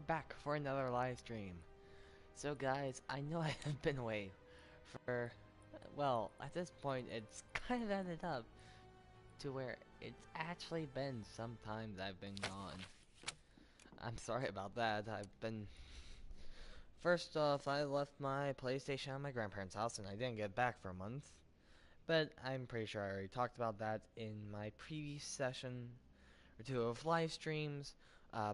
back for another live stream. So guys, I know I have been away for, well, at this point it's kind of ended up to where it's actually been some time that I've been gone. I'm sorry about that. First off, I left my PlayStation at my grandparents' house and I didn't get back for a month. But I'm pretty sure I already talked about that in my previous session or two of live streams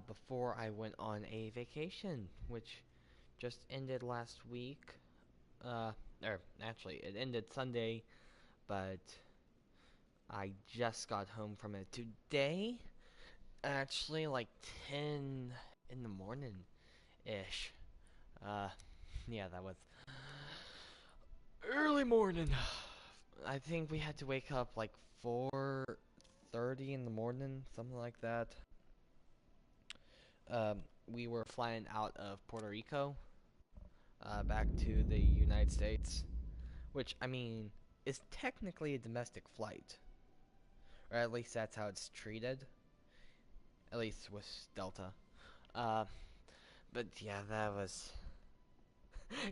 before I went on a vacation, which just ended last week. Or actually, it ended Sunday, but I just got home from it today. Actually, like 10 in the morning-ish. Yeah, that was early morning. I think we had to wake up like 4:30 in the morning, something like that. We were flying out of Puerto Rico back to the United States, which, I mean, is technically a domestic flight. Or at least that's how it's treated. At least with Delta. But yeah, that was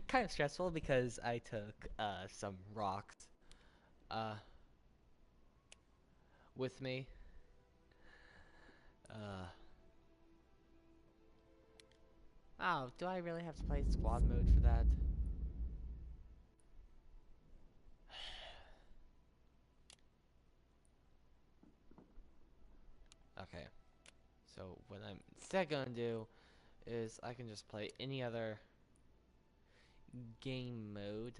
kind of stressful because I took some rocks with me. Oh, do I really have to play squad mode for that? Okay. So what I'm instead gonna do is I can just play any other game mode.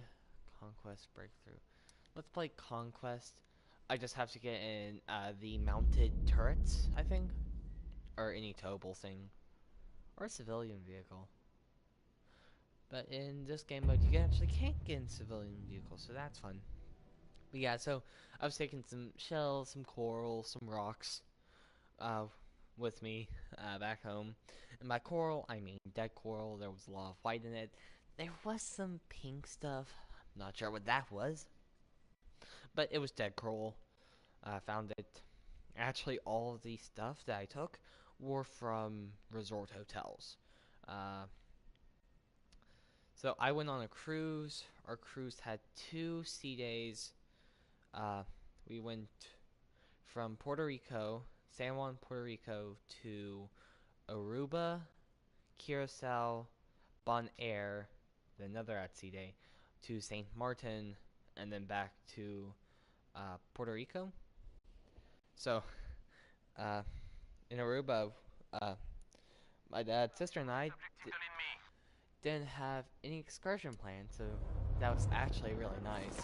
Conquest Breakthrough. Let's play Conquest. I just have to get in the mounted turrets, I think. Or any towable thing. Or a civilian vehicle. But in this game mode, you actually can't get in civilian vehicles, so that's fun. But yeah, so I was taking some shells, some coral, some rocks with me back home. And by coral, I mean dead coral. There was a lot of white in it. There was some pink stuff. I'm not sure what that was. But it was dead coral. I found it. Actually, all of the stuff that I took were from resort hotels. So I went on a cruise. Our cruise had 2 sea days. We went from Puerto Rico, San Juan, Puerto Rico, to Aruba, Curacao, Bonaire, then another at sea day, to St. Martin, and then back to Puerto Rico. So, in Aruba, my dad, sister, and I didn't have any excursion planned, so that was actually really nice.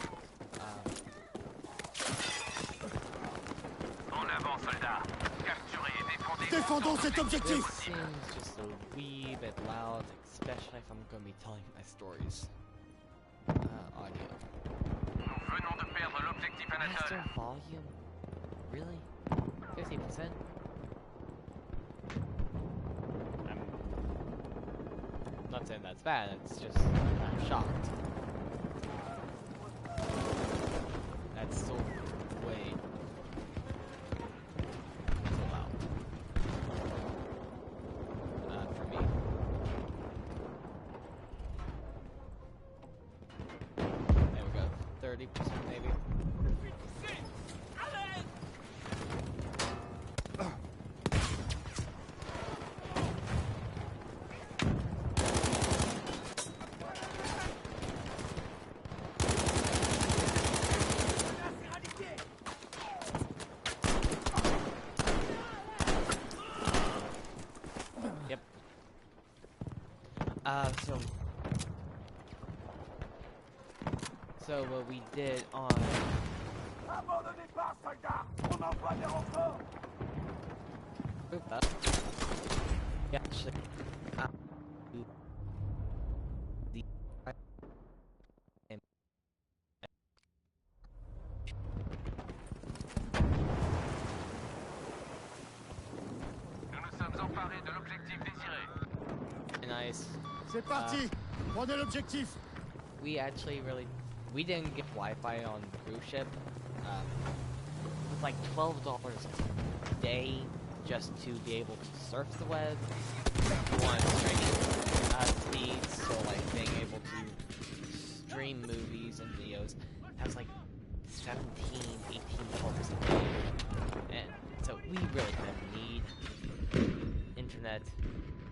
En avant, soldats! Capturez et défendez... Défendons cet objectif! This seems just a wee bit loud, especially if I'm going to be telling my stories. Audio. Nous venons de perdre l'objectif Master Anatole. volume? Really? 50%? I'm not saying that's bad, it's just I'm shocked. That's so way so loud. For me. There we go. 30% maybe. Yep. So what we did on yeah, actually Nous nous sommes emparés de l'objectif désiré. nice. C'est parti! Prenez l'objectif! We didn't get Wi-Fi on the cruise ship. It was like $12 a day just to be able to surf the web. If you want straight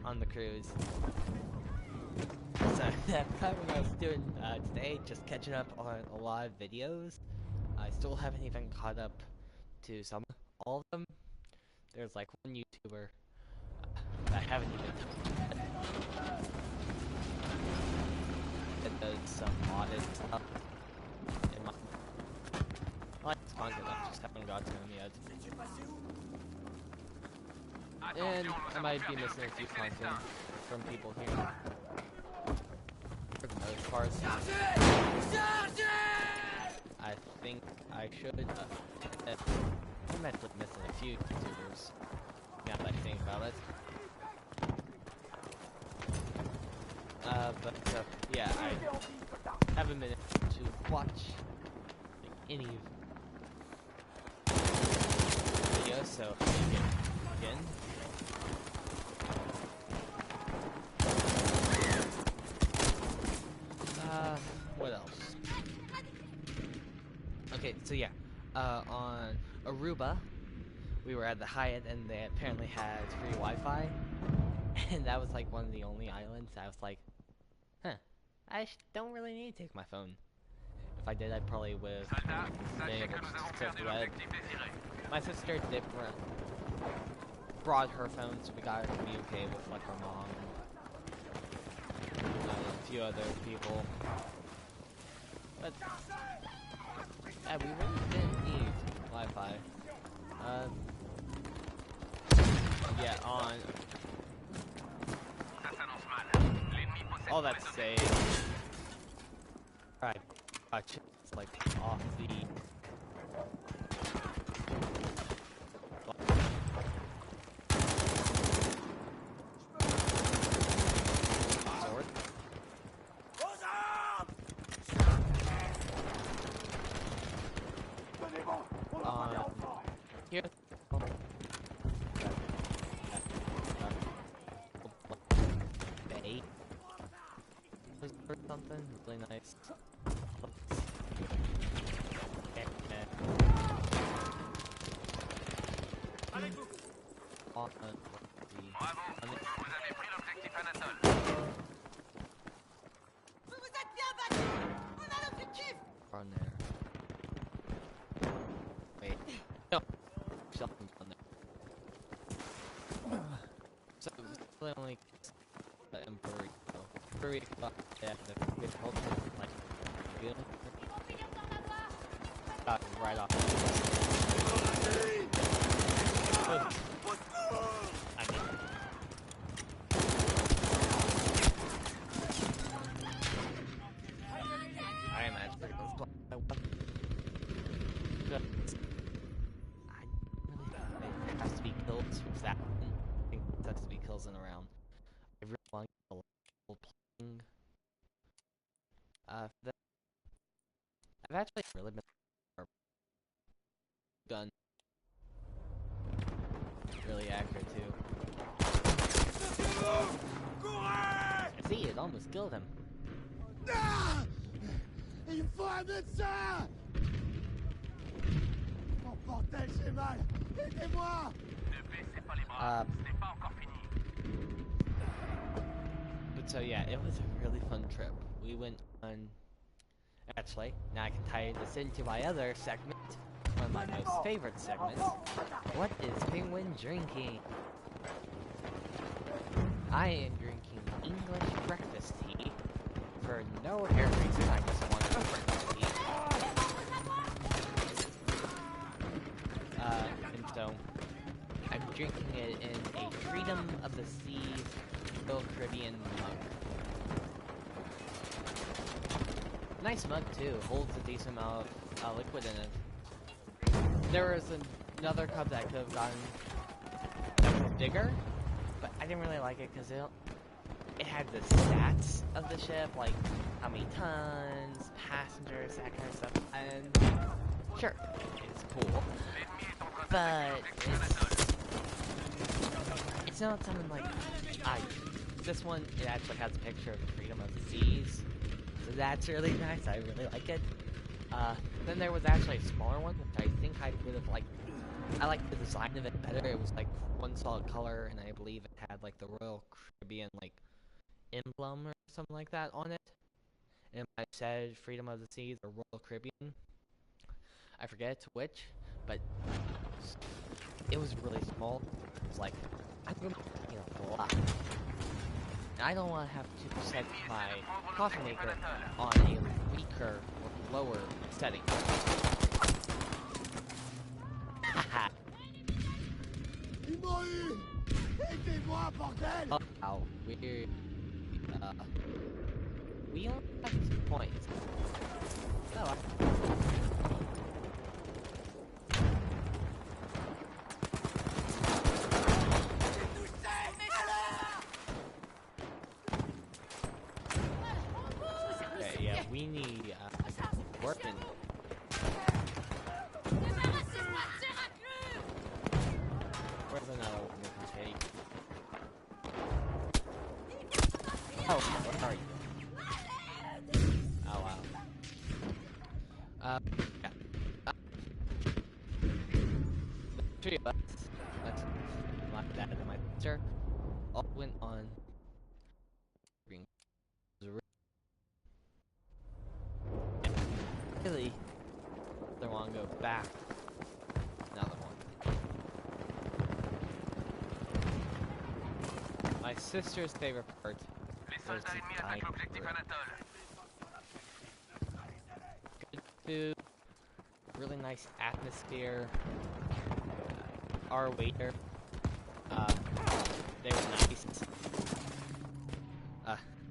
on the cruise. So that what I was doing today, just catching up on a lot of videos. I still haven't even caught up to all of them. There's like one YouTuber that I haven't even that does some modded stuff in my I like his content, I just haven't got to him yet. And I might be missing a few content from people here. For the most part, I think I should. I'm actually missing a few YouTubers. Now that I think about it. But yeah, I have a minute to watch like, any videos, so I can begin. What else? Okay, so yeah, on Aruba, we were at the Hyatt, and they apparently had free Wi-Fi, and that was like one of the only islands. I was like, huh, I don't really need to take my phone. If I did, I probably would have been able to surf the web. My sister did brought her phone, so we got to communicate with like her mom and a few other people. But yeah, we really didn't need Wi-Fi. Yeah, on all that to say, right, it's like off the sword. Here. Bay. Or something really nice. Bravo, vous avez pris l'objectif Anatole. Vous vous êtes bien battu. On a l'objectif. On there. Wait. No. Something on there. So really only in Puerto Rico. Puerto Rico, they have the good culture, like feeling. Right off. I mean, I am actually good. I really it has to be kills with that. I think it has to be kills in a round. I really want a level playing. I've actually really been gun really accurate too. See, it almost killed him. Ah! Il me faut un médecin! Oh bordel, j'ai mal! Aidez-moi! Ne baissez pas les bras, ce n'est pas encore fini. But so yeah, it was a really fun trip. We went on. Actually, now I can tie this into my other segment. One of my most favorite segments. What is Penguin drinking? I am drinking English breakfast tea for no apparent reason. I just wanted breakfast tea. And so I'm drinking it in a Freedom of the Seas Royal Caribbean mug. Nice mug too. Holds a decent amount of liquid in it. There was another cup that I could have gotten that was bigger, but I didn't really like it because it had the stats of the ship, like how many tons, passengers, that kind of stuff. And sure, it's cool, but it's not something like this one. It actually has a picture of the Freedom of the Seas, so that's really nice. I really like it. Then there was actually a smaller one, which I think I would have liked I like the design of it better. It was like one solid color, and I believe it had like the Royal Caribbean like emblem or something like that on it. And I said Freedom of the Seas or Royal Caribbean. I forget which, but it was really small. It was like, I'm gonna be a lot. And I don't want to have to set my coffee maker on a weaker or lower setting. Haha. Ils m'ont eu! Aidez-moi, bordel! Oh, weird. We only have 2 points. Oh, okay, yeah, we need weapon. Where's another one we can take? Oh, where are you? Oh wow. Yeah. The 3 of us, that's my dad and my sister, all went on green. Really, they want to go back. Another one. My sister's favorite part Les was soldats the ennemis dining attaquent l'objectif room. Anatole. Good food, really nice atmosphere. Our waiter, they were nice.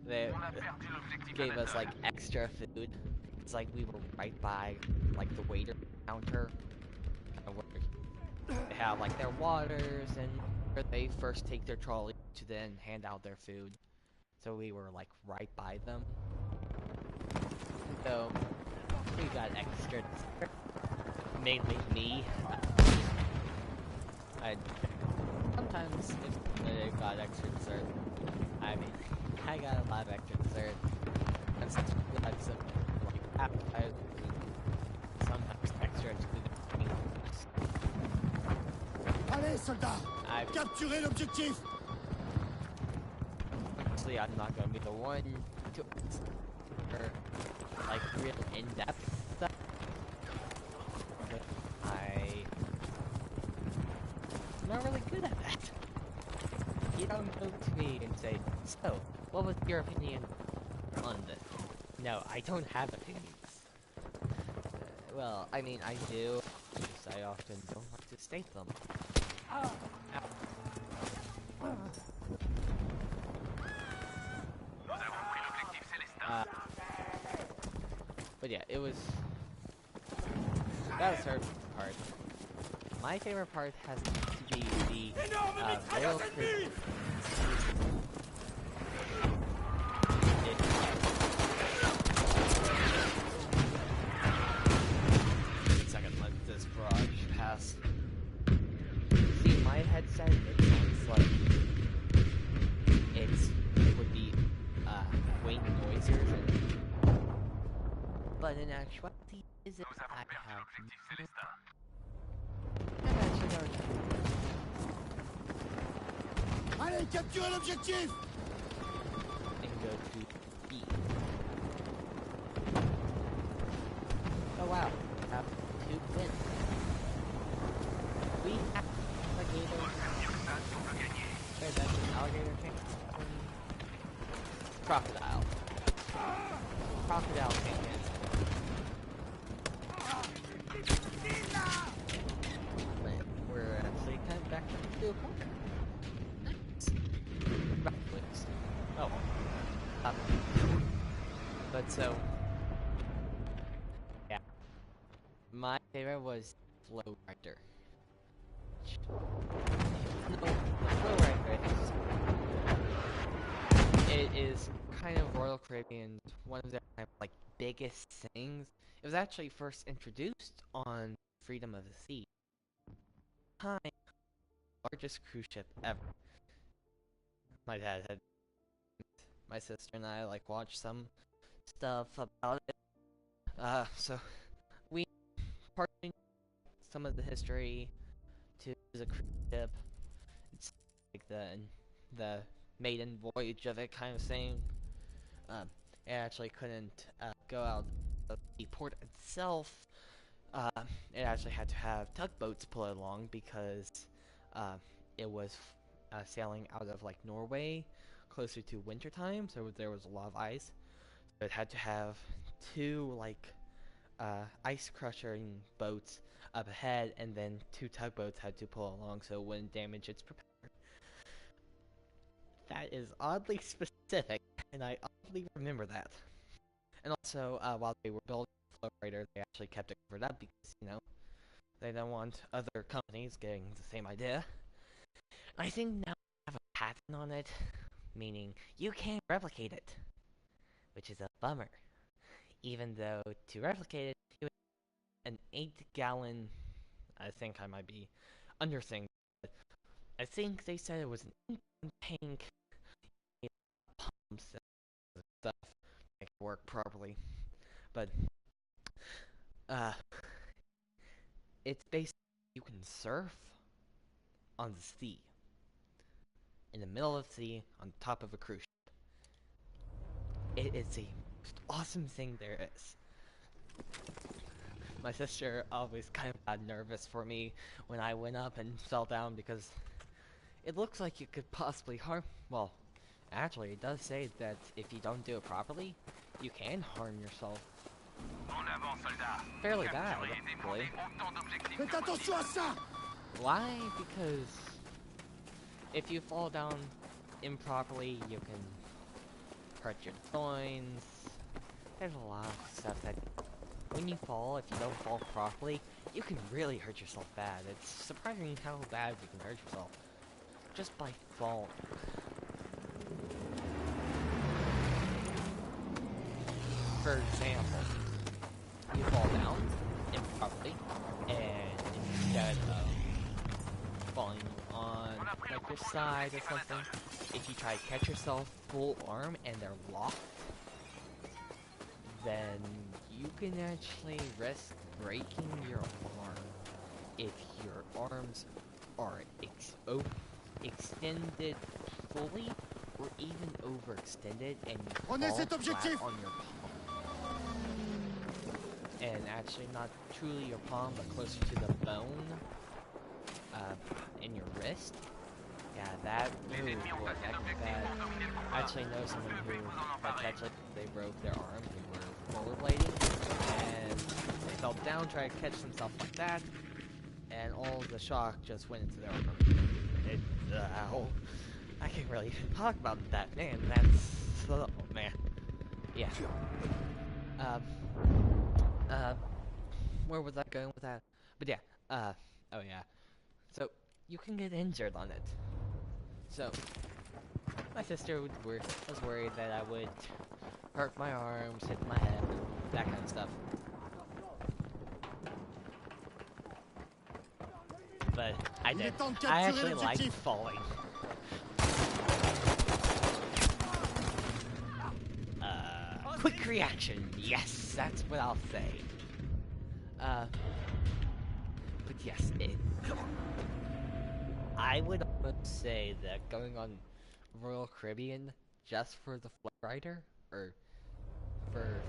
They On a perdu l'objectif gave us like Anatole. extra food. It's like we were right by like the waiter counter, where they have like their waters and where they first take their trolley to then hand out their food. So we were like right by them. So we got extra dessert. Mainly me. I sometimes if they got extra dessert. I mean, I got a lot of extra dessert. And since we had some like appetizers and sometimes extra to the drinks. Allez, soldats! Capturez l'objectif! Obviously, I'm not gonna be the one to or like real in-depth stuff. But I'm not really good at that. You don't go to me and say, so, what was your opinion on this? No, I don't have opinions. Well, I mean, I do, just I often don't like to state them. Ow. Nous avons pris l'objectif Célestin. But yeah, it was... That was her part. My favorite part has to be the Royal Caribbean. Second, let this barrage pass. See, my headset, it sounds like it would be way noisier than... But in actuality, is it? Nous avons perdu l'objectif Célestin. Allez, capturez l'objectif! And go to B. Oh wow, we have 2 wins. We have alligators. Wait, that's an alligator tank? Crocodile. Crocodile tank. We're actually kind of back to a corner. Nice. Oh. But so, yeah. My favorite was Flow Rider. No, Flow Rider. It is kind of Royal Caribbean's one of their like biggest things. It was actually first introduced on Freedom of the Sea. Largest cruise ship ever. My dad had, my sister and I like watched some stuff about it. So we partly some of the history, to the cruise ship. It's like the maiden voyage of it kind of thing. Um, it actually couldn't go out of the port itself. Uh, it actually had to have tugboats pull it along because uh, it was sailing out of like Norway, closer to wintertime, so there was a lot of ice. So it had to have two like ice crushing boats up ahead, and then two tugboats had to pull along so it wouldn't damage its propeller. That is oddly specific, and I oddly remember that. And also, while they were building the Flowrider, they actually kept it covered up because, you know, they don't want other companies getting the same idea. I think now they have a patent on it, meaning you can't replicate it, which is a bummer. Even though to replicate it, you would an 8-gallon, I think I might be underthinking, but I think they said it was an 8-gallon tank, pumps and stuff to make it work properly. But uh, it's basically you can surf on the sea, in the middle of the sea, on top of a cruise ship. It is the most awesome thing there is. My sister always kind of got nervous for me when I went up and fell down because it looks like you could possibly harm. Well, actually, it does say that if you don't do it properly, you can harm yourself. En avant, soldats. Fairly bad, Capturez et actually. défendez autant d'objectifs Faites que attention à ça! Why? Because if you fall down improperly, you can hurt your loins. There's a lot of stuff that when you fall, if you don't fall properly, you can really hurt yourself bad. It's surprising how bad you can hurt yourself just by falling. For example, you fall down improperly, and instead of falling on like your side or something, if you try to catch yourself full arm and they're locked, then you can actually risk breaking your arm if your arms are extended fully or even overextended and you fall Prenez cet flat objectif! on your palm. And actually not truly your palm, but closer to the bone in your wrist. Yeah, that move will affect that. I actually know someone who actually they broke their arm. They were rollerblading, and they fell down, tried to catch themselves like that, and all the shock just went into their arm. Ow. I can't really even talk about that, man. That's oh man. Yeah. Where was I going with that? But yeah, oh yeah. So, you can get injured on it. So, my sister was worried that I would hurt my arms, hit my head, that kind of stuff. But I did. I actually liked falling. Quick reaction, yes, that's what I'll say. But yes, I would almost say that going on Royal Caribbean just for the Flowrider, or for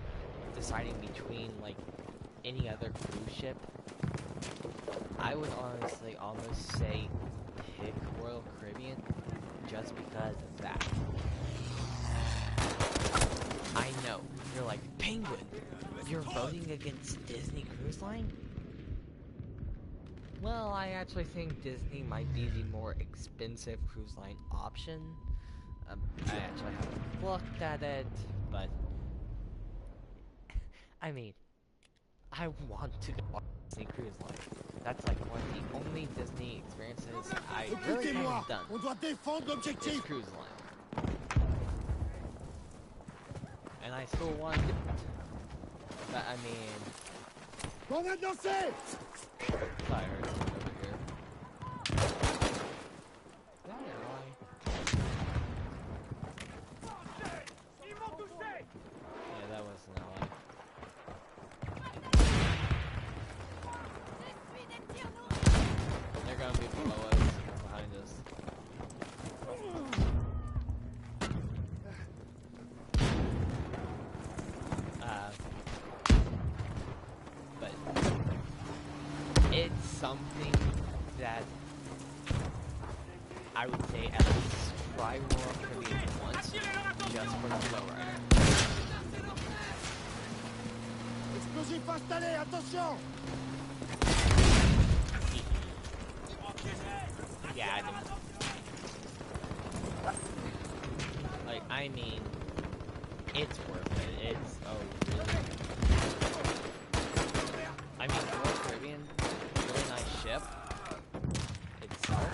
deciding between like any other cruise ship, I would honestly almost say pick Royal Caribbean just because of that. I know, you're like, Penguin, you're voting against Disney Cruise Line? Well, I actually think Disney might be the more expensive cruise line option. I actually haven't looked at it, but I mean, I want to go on Disney Cruise Line. That's like one of the only Disney experiences I really haven't done. On doit défendre Is l'objectif! cruise line. And I still want to do it. But I mean, On a lancé! fire over here. Is that an ally? Yeah, that was an ally. They're gonna be something that I would say at least try Royal Caribbean once, just for the flow rider. Explosif installé, attention! Yeah, I didn't. Like, I mean, it's worth it. It's really. I mean, Royal Caribbean, really nice ship itself.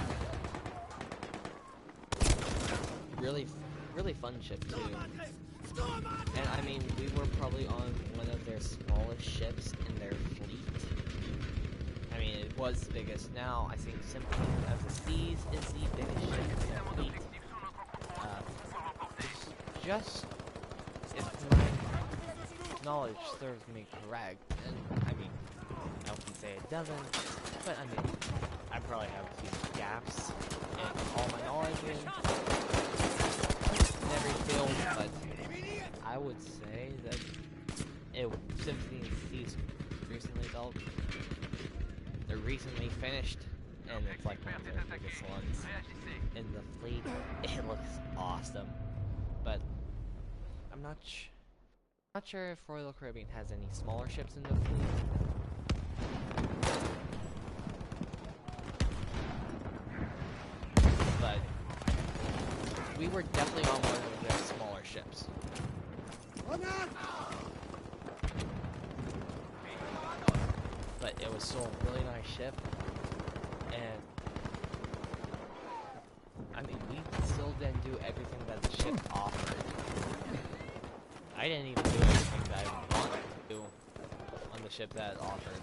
Really fun ship too. And I mean, we were probably on one of their smallest ships in their fleet. I mean, it was the biggest. Now, I think Symphony of the Seas is the biggest ship in their fleet. Just, if my knowledge serves me correct, and I mean, I can say it doesn't, but I mean, I probably have a few gaps in all my knowledge in every field, but I would say that Symphony of the Seas recently built. They're recently finished, and it's like one of the biggest ones in the fleet. It looks awesome, but I'm not sure if Royal Caribbean has any smaller ships in the fleet. But we were definitely on one of their smaller ships. But it was still a really nice ship, and I mean, we still didn't do everything that the ship offered. I didn't even do everything that I wanted to do on the ship that it offered.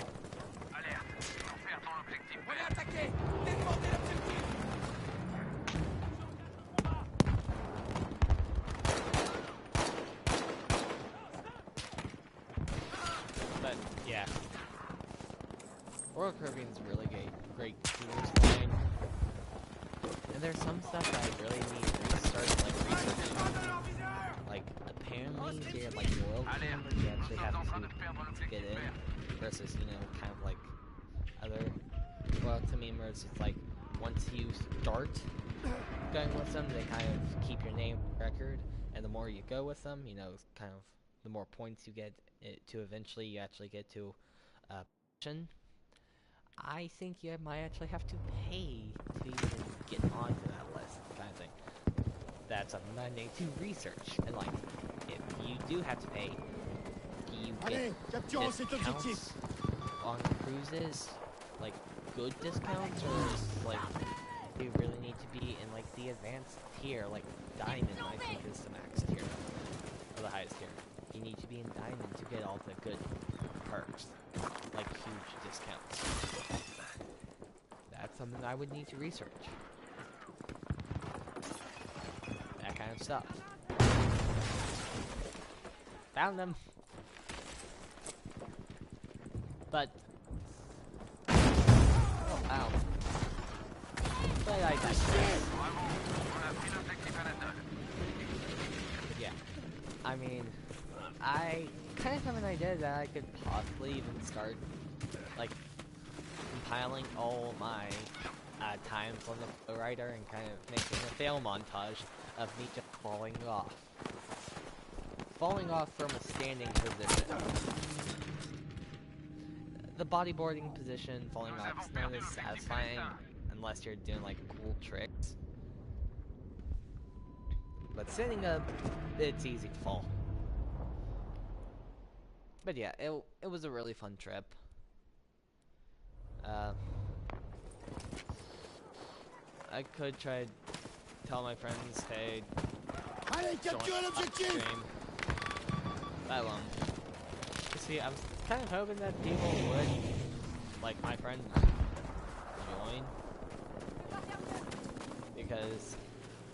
But yeah, Royal Caribbean's really great cruise line, and there's some stuff that I really need to start like researching. Like apparently here at like Royal Caribbean, you actually have to get in, versus kind of like other Royal Caribbean where it's like once you start going with them, they kind of keep your name record, and the more you go with them, kind of the more points you get to eventually you actually get to position. I think you might actually have to pay to even get onto that list, kind of thing. That's something I need to research. And like, if you do have to pay, do you get discounts on cruises? Like, good discounts? Or is, like, do you really need to be in, like, the advanced tier? Like, Diamond, I think, is the max tier. Or the highest tier. You need to be in Diamond to get all the good perks. Like, huge discounts. That's something I would need to research. That kind of stuff. Found them. But oh wow. But I digress. Yeah. I mean, I kind of have an idea that I could possibly even start like compiling all my times on the writer and kind of making a fail montage of me just falling off. Falling off from a standing position. The bodyboarding position, falling off, is not as satisfying unless you're doing like cool tricks. But sitting up, it's easy to fall. But yeah, it was a really fun trip. I could try to tell my friends, hey, join upstream. But you see, I was kind of hoping that people would, like my friends, join, because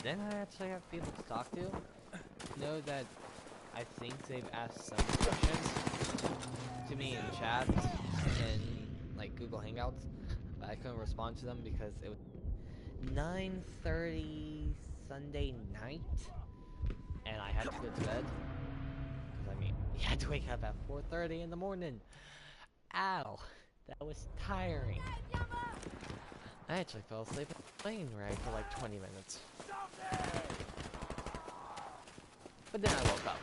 then I actually have people to talk to. Know that I think they've asked some questions to me in chat and like Google Hangouts, but I couldn't respond to them because it was 9:30 Sunday night, and I had to go to bed. Because I mean, you had to wake up at 4:30 in the morning. Ow. That was tiring. I actually fell asleep on the plane ride for like 20 minutes. But then I woke up.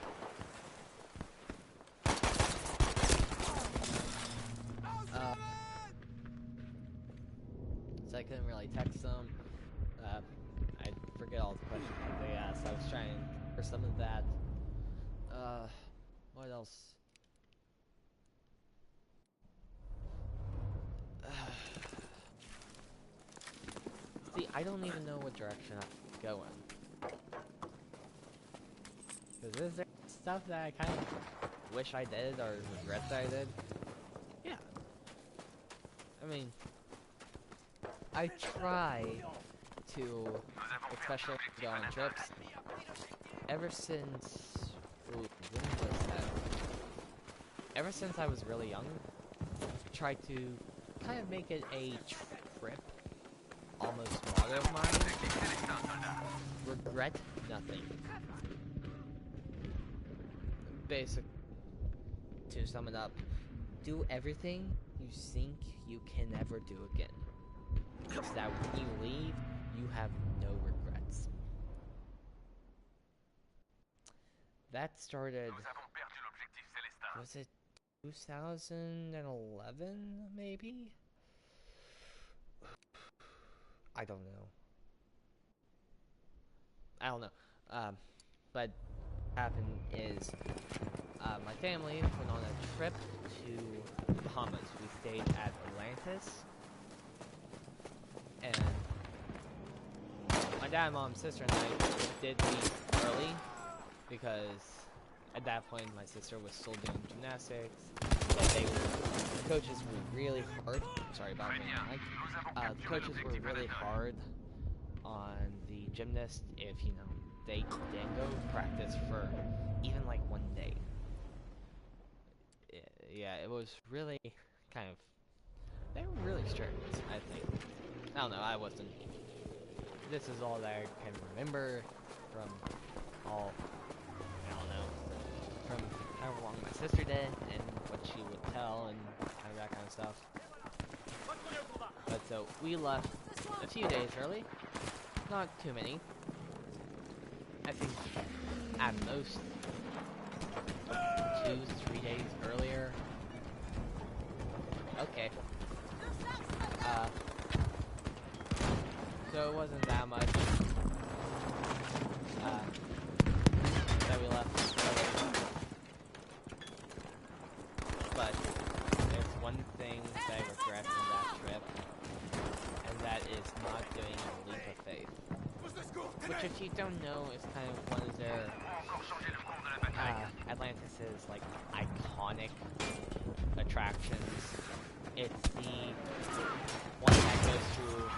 So I couldn't really text them. I forget all the questions that they asked. I was trying for some of that. What else? See, I don't even know what direction I'm going. Because is there stuff that I kind of wish I did or regret that I did? Yeah. I mean, I try to, especially go on trips, ever since, ooh, when was that? Ever since I was really young, try to kind of make it a trip, almost motto of mine. Regret nothing. Basic, to sum it up, do everything you think you can never do again. So that when you leave, you have no regrets. That started, was it 2011, maybe? I don't know. But what happened is, my family went on a trip to Bahamas. We stayed at Atlantis, and my dad, mom, sister, and I did leave early because at that point my sister was still doing gymnastics. And the coaches were really hard. Sorry about that. The coaches were really hard on the gymnast if, you know, they didn't go practice for even like one day. Yeah, it was really kind of, they were really strict, I think. I don't know, I wasn't. This is all that I can remember from all, I don't know, from however long my sister did and what she would tell and kind of that kind of stuff. But so we left a few days early, not too many. I think at most 2-3 days earlier. Okay. So it wasn't that much that we left early. But there's one thing that I regret from that trip, and that is not doing a leap of faith. Which, if you don't know, is kind of one of their Atlantis' like iconic attractions. It's the one that goes through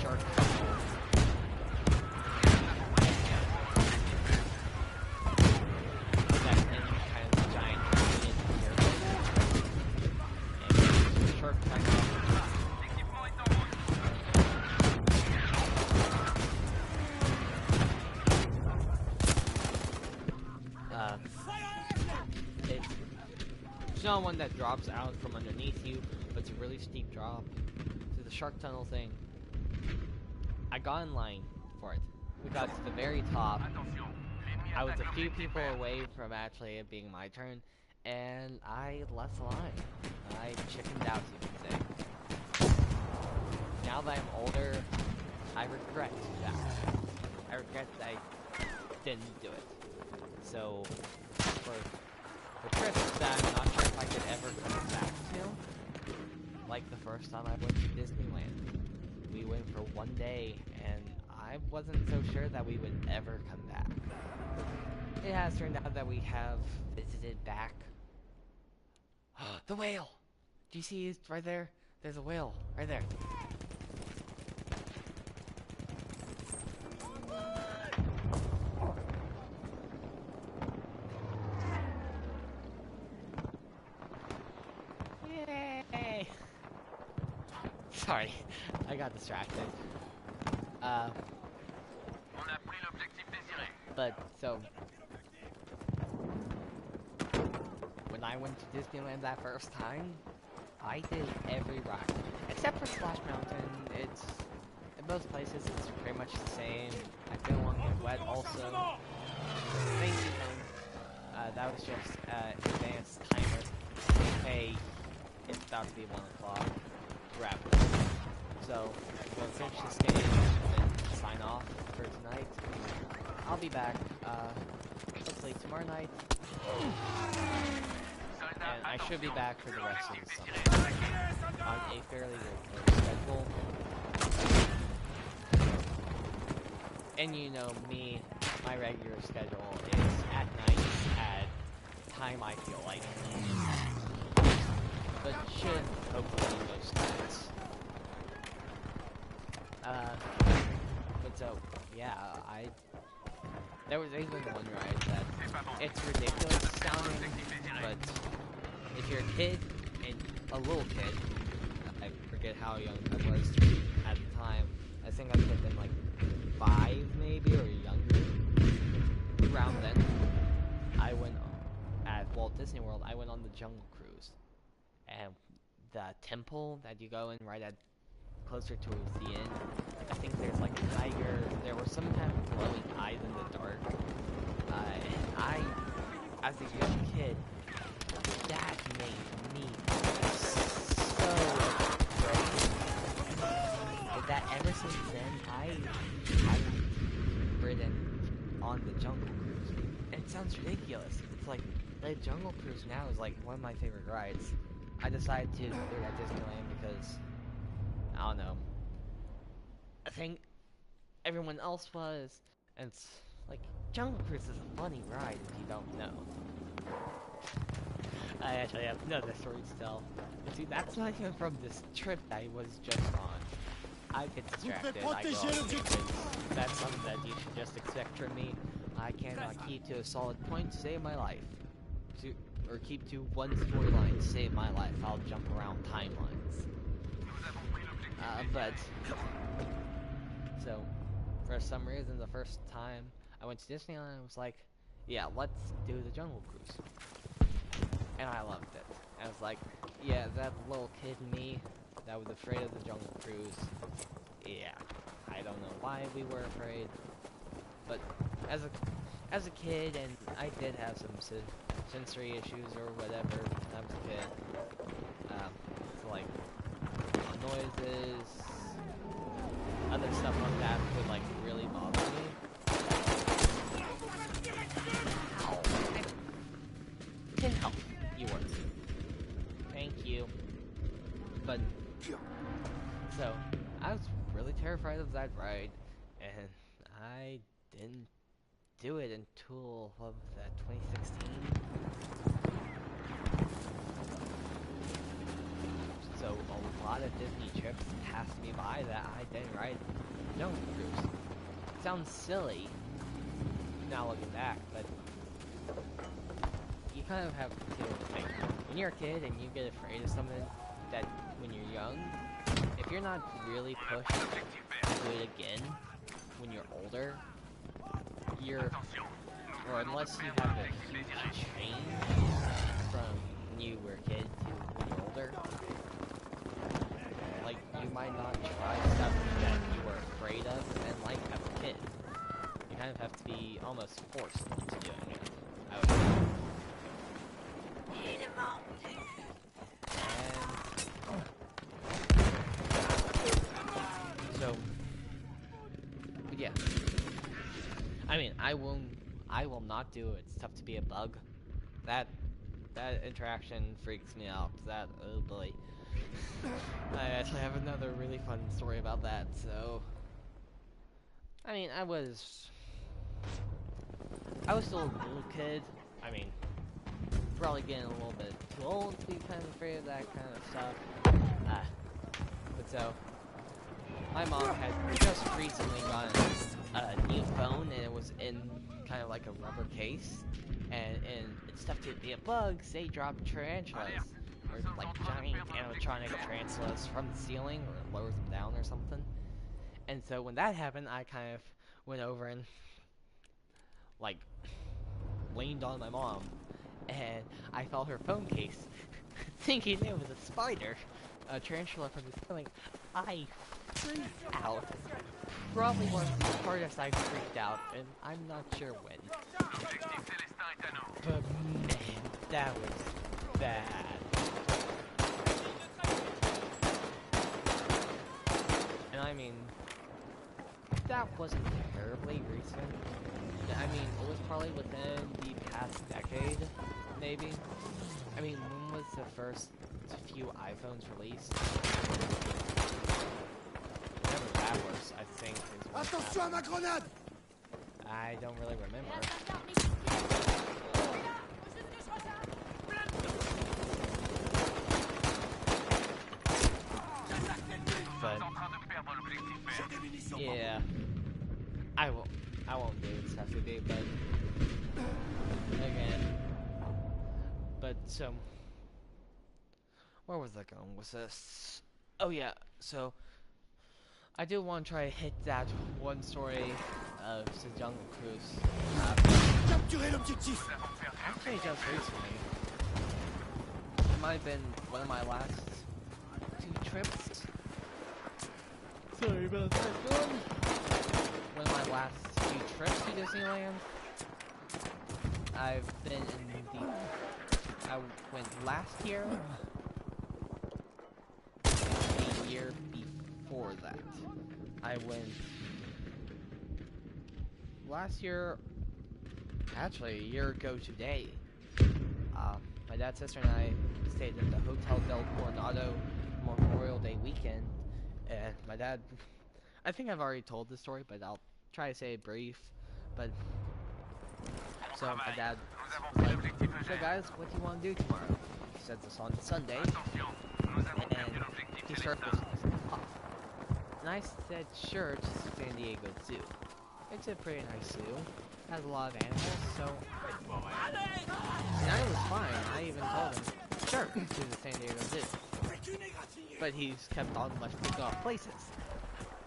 Shark Tunnel. That's in kind of the giant pyramid. And Shark Tunnel. It's not one that drops out from underneath you, but it's a really steep drop to the Shark Tunnel thing. I got in line for it. We got to the very top. I was a few people away from actually it being my turn, and I left the line. I chickened out, you could say. Now that I'm older, I regret that. I regret that I didn't do it. So, for the trips that I'm not sure if I could ever come back to, like the first time I went to Disneyland. We went for one day, and I wasn't so sure that we would ever come back. It has turned out that we have visited back. The whale! Do you see it right there? There's a whale right there. Yay! Sorry, I got distracted. But, so, when I went to Disneyland that first time, I did every ride except for Splash Mountain. It's in most places it's pretty much the same. I didn't want to get wet. Also, thank you, Tom. That was just advanced timer. Hey, it's about to be 1 o'clock. Wrap it. So I'm gonna finish this game and sign off for tonight. I'll be back. Hopefully tomorrow night. And I should be back for the rest of the summer on a fairly regular schedule. And you know me, my regular schedule is at night at time I feel like. But should hopefully be most nights. But so, yeah, there was even one ride that it's ridiculous sounding, but if you're a kid, and a little kid, I forget how young I was at the time, I think I could have been like 5 maybe, or younger, around then, I went, at Walt Disney World, I went on the Jungle Cruise, and the temple that you go in right at, closer towards the end, I think there's like a tiger, there were some kind of glowing eyes in the dark, and I, as a young kid, that made me so afraid. But that ever since then, I've ridden on the Jungle Cruise. And it sounds ridiculous. It's like, the Jungle Cruise now is like one of my favorite rides. I decided to do it at Disneyland because, I don't know, I think everyone else was, and it's like, Jungle Cruise is a funny ride if you don't know. I actually have another story to tell. But see, that's not even from this trip that I was just on. I get distracted, I go off tangents. That's something that you should just expect from me. I cannot keep to a solid point to save my life. Or keep to one storyline to save my life. I'll jump around timelines. But so, for some reason, the first time I went to Disneyland, I was like, yeah, let's do the Jungle Cruise. And I loved it. I was like, yeah, that little kid in me that was afraid of the Jungle Cruise, yeah, I don't know why we were afraid, but as a kid, and I did have some sensory issues or whatever when I was a kid, so like, noises, other stuff like that would like really bother me. Ow. Can help. You work. Thank you. But, so, I was really terrified of that ride, and I didn't do it until, what was that, 2016? So, a lot of Disney trips passed me by that I didn't ride Jungle Cruise. Sounds silly, now looking back, but you kind of have to think. When you're a kid and you get afraid of something that when you're young, if you're not really pushed to do it again when you're older, or unless you have a huge change from when you were a kid to when you're older, like, you might not try stuff that you were afraid of and like as a kid. You kind of have to be almost forced into doing it, I would say. So, yeah. I mean, I will not do it. It's tough to be a bug. That interaction freaks me out. That, oh boy. I actually have another really fun story about that, so... I mean, I was still a little kid. I mean, probably getting a little bit too old to be kind of afraid of that kind of stuff. But so, my mom had just recently gotten a new phone, and it was in kind of like a rubber case, and it's stuff to be a bug, they drop tarantulas, or like giant animatronic tarantulas from the ceiling, or lowers them down or something. And so when that happened, I kind of went over and like leaned on my mom, and I felt her phone case thinking it was a spider, a tarantula from the ceiling. I freaked out. Probably one of the hardest I've freaked out, and I'm not sure when. L'objectif célestin est à nous. But man, that was bad. And I mean, that wasn't terribly recent. I mean, it was probably within the past decade, maybe. I mean, when was the first few iPhones released? Whenever that was, I think, is when Attention à ma grenade! I don't really remember. But En train de perdre l'objectif vert. yeah, I won't do stuff to do, but again, but so where was I going with this? Oh yeah, so I do want to try to hit that one story of the Jungle Cruise. Capturez l'objectif! Actually, just recently. It might have been one of my last 2 trips. Sorry about that, John. One of my last few trips to Disneyland. I've been in the... I went last year. The year before that. I went... Last year... Actually, a year ago today. My dad, sister, and I stayed at the Hotel del Coronado Memorial Day weekend. And my dad, I think I've already told this story, but I'll try to say it brief. But so my dad was like, "So guys, what do you want to do tomorrow?" He said this on Sunday, and he started this off. And I said, "Sure, to San Diego Zoo. It's a pretty nice zoo. Has a lot of animals, so." And I was fine. I even told him, "Sure, to the San Diego Zoo." But he's kept on left off places.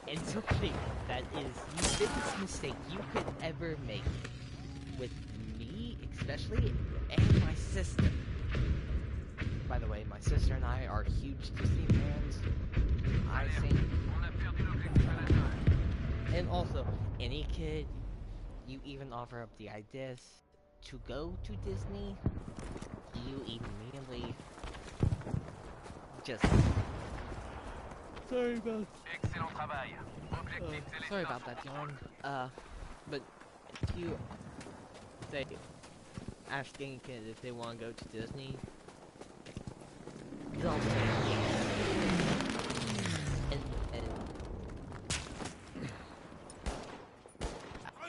And something that is the biggest mistake you could ever make with me, especially, and my sister. By the way, my sister and I are huge Disney fans. I think. On a perdu l'objectif à la. And also, any kid, you even offer up the ideas to go to Disney, you immediately just... Sorry about... Excellent travail. Objectif sorry célestin. about that, John. But if you say, ask any kid if they want to go to Disney, they'll say yes.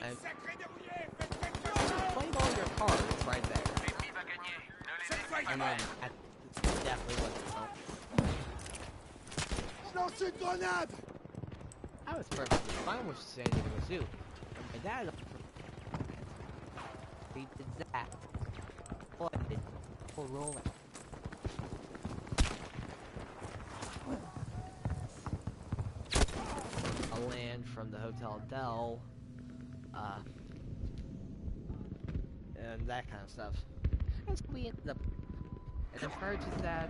And play all your cards right there. L'ennemi va gagner. Ne les laissez pas And then faire. that's definitely what Je lance une grenade! I was perfectly fine with San Diego Zoo. And my dad he did that. Funded for rolling. A land from the Hotel Del, and that kind of stuff. And so we ended up, and prior to that,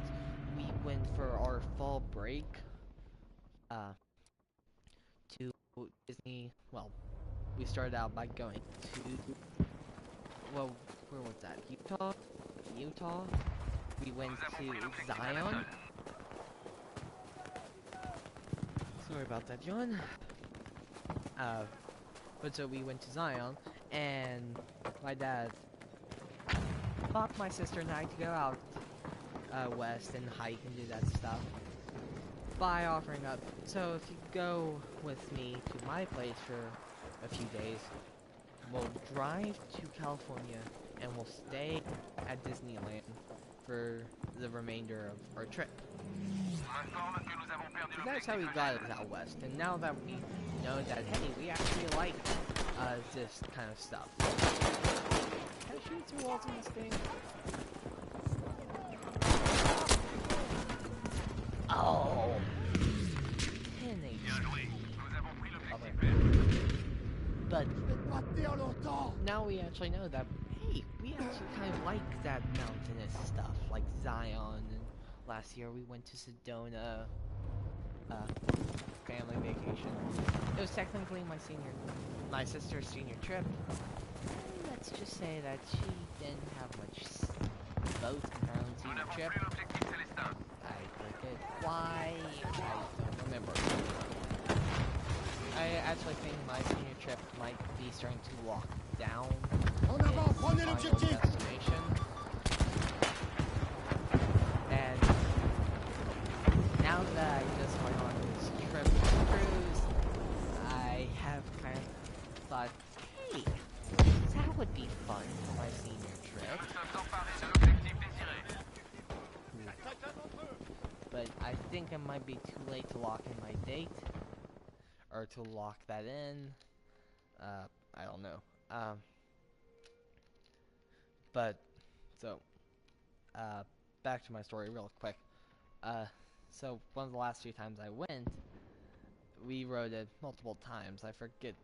we went for our fall break, to Disney. Well, we started out by going to, well, where was that? Utah. We went to Zion. Sorry about that, John. But so we went to Zion, and my dad taught my sister and I to go out west and hike and do that stuff by offering up. So if you go with me to my place for a few days, we'll drive to California and we'll stay at Disneyland for the remainder of our trip. M'informe que nous avons perdu So that's how we l'objectif got vert. it out west, and now that we know that, hey, we actually like this kind of stuff. Can I shoot through walls in this thing? Oh! Can they Bien joué. Nous avons pris Okay. l'objectif vert. But Pas tenir longtemps! now we actually know that, hey, we actually kind of like that mountainous stuff, like Zion and last year we went to Sedona, family vacation. It was technically my sister's senior trip. Let's just say that she didn't have much boat in her own Nous senior n'avons trip. plus l'objectif Célestin. I forget why. I don't remember. I actually think my senior trip might be starting to lock down En avant, its prenez final l'objectif! destination. And now that I just went on this trip cruise, I have kind of thought, hey, that would be fun for my senior trip. Nous sommes emparés de l'objectif désiré. But I think it might be too late to lock in my date, or to lock that in. I don't know. But so, back to my story real quick. So one of the last few times I went, we rode it multiple times. I forget.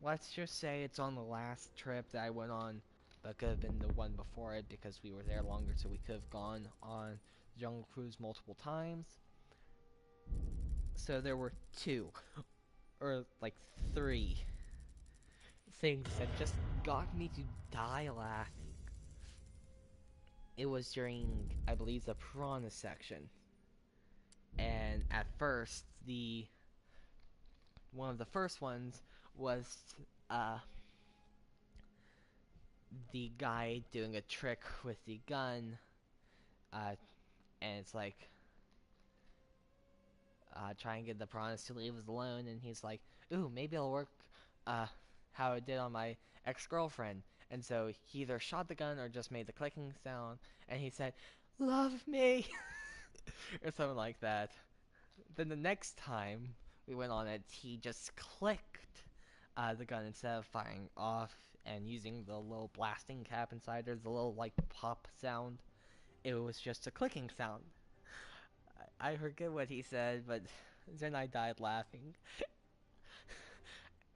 Let's just say it's on the last trip that I went on, but could have been the one before it because we were there longer, so we could have gone on Jungle Cruise multiple times. So there were two, or like three, things that just got me to die laughing. It was during, I believe, the piranha section. And at first, one of the first ones was the guy doing a trick with the gun, and it's like trying to get the piranhas to leave us alone, and he's like, "Ooh, maybe it'll work how it did on my ex-girlfriend." And so he either shot the gun or just made the clicking sound, and he said, "Love me," or something like that. Then the next time we went on it, he just clicked the gun instead of firing off and using the little blasting cap inside. There's a little like pop sound. It was just a clicking sound. I forget what he said, but then I died laughing.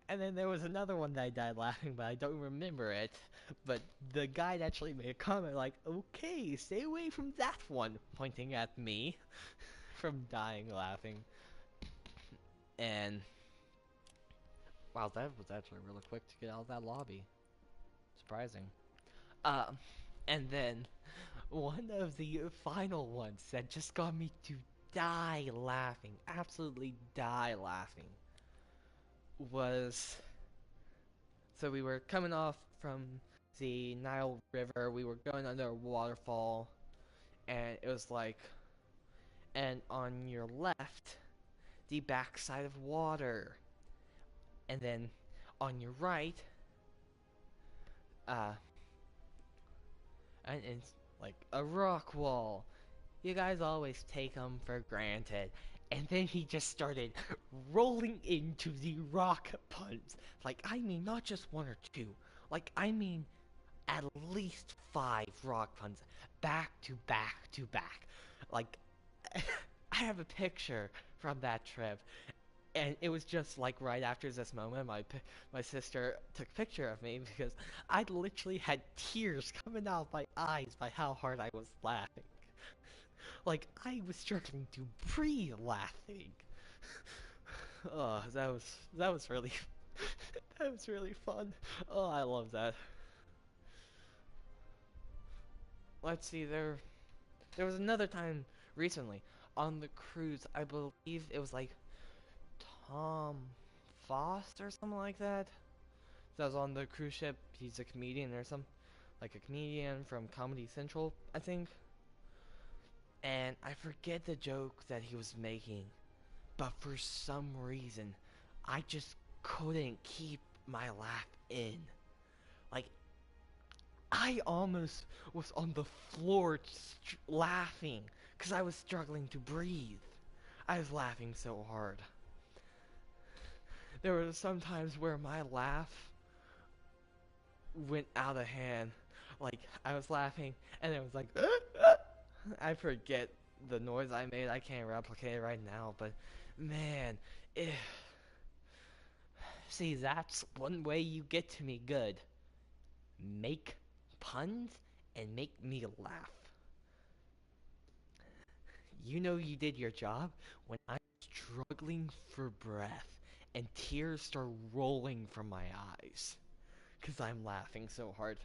And then there was another one that I died laughing, but I don't remember it. But the guide actually made a comment like, "Okay, stay away from that one," pointing at me from dying laughing. And wow, that was actually really quick to get out of that lobby. Surprising. Um, and then one of the final ones that just got me to die laughing, absolutely die laughing, was, so we were coming off from the Nile River, we were going under a waterfall, and it was like, and on your left, the backside of water, and then on your right, and it's like a rock wall. You guys always take them for granted. And then he just started rolling into the rock puns. Like, I mean, not just one or two. Like, I mean, at least 5 rock puns. Back to back to back. Like, I have a picture from that trip. And it was just like right after this moment, my sister took a picture of me because I literally had tears coming out of my eyes by how hard I was laughing. Like, I was struggling to breathe laughing. Oh, that was really that was really fun. Oh, I love that. Let's see, there was another time recently on the cruise. I believe it was like Tom Foster or something like that. That was on the cruise ship. He's a comedian or some, like a comedian from Comedy Central, I think. And I forget the joke that he was making, but for some reason, I just couldn't keep my laugh in. Like, I almost was on the floor laughing because I was struggling to breathe. I was laughing so hard. There were some times where my laugh went out of hand. Like, I was laughing, and it was like, I forget the noise I made. I can't replicate it right now, but man, see, that's one way you get to me good. Make puns and make me laugh. you know you did your job when I'm struggling for breath and tears start rolling from my eyes because I'm laughing so hard.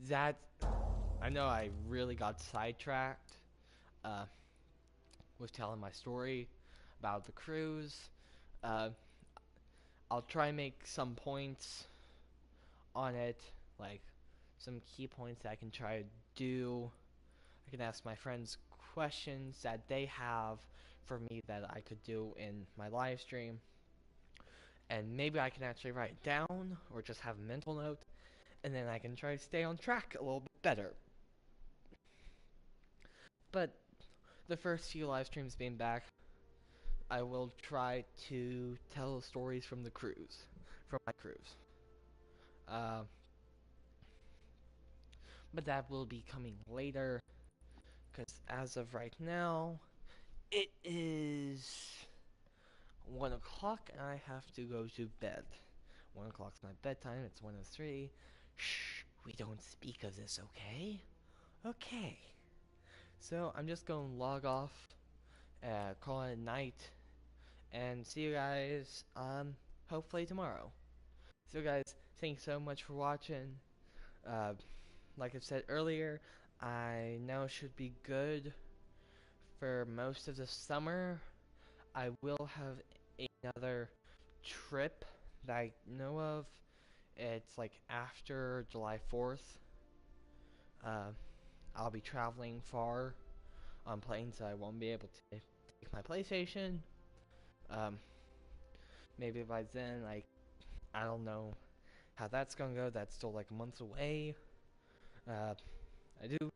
That I know I really got sidetracked uh, with telling my story about the cruise. Uh, I'll try and make some points on it, like some key points that I can try to do. I can ask my friends questions that they have for me that I could do in my live stream. And maybe I can actually write it down or just have a mental note, and then I can try to stay on track a little bit better. But the first few live streams being back, I will try to tell stories from the cruise, from my cruise. Uh, but that will be coming later, because as of right now, it is 1 o'clock and I have to go to bed. 1 o'clock's my bedtime, it's 1:03. Shh, we don't speak of this, okay? Okay. So I'm just going to log off, call it a night, and see you guys hopefully tomorrow. So guys, thanks so much for watching. Uh, like I said earlier, I now should be good for most of the summer. I will have another trip that I know of. It's like after July 4th. Uh, I'll be traveling far on planes, so I won't be able to take my PlayStation. Um, maybe by then, like, I don't know how that's gonna go. That's still like months away. Uh, I do.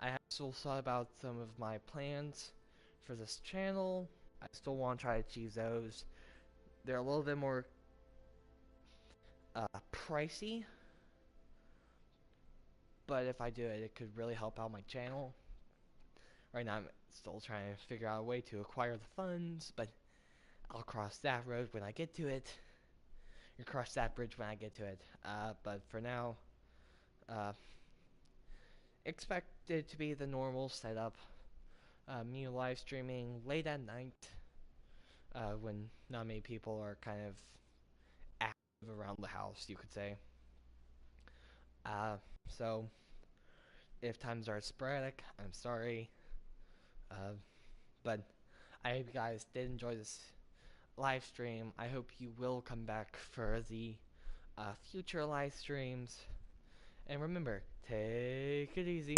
I have still thought about some of my plans for this channel. I still want to try to achieve those. They're a little bit more pricey, but if I do it, it could really help out my channel. Right now, I'm still trying to figure out a way to acquire the funds, but I'll cross that road when I get to it. You cross that bridge when I get to it. But for now, uh, expect it to be the normal setup. Me live streaming late at night, when not many people are kind of active around the house, you could say. Uh, so if times are sporadic, I'm sorry. Uh, but I hope you guys did enjoy this live stream. I hope you will come back for the future live streams. And remember, take it easy.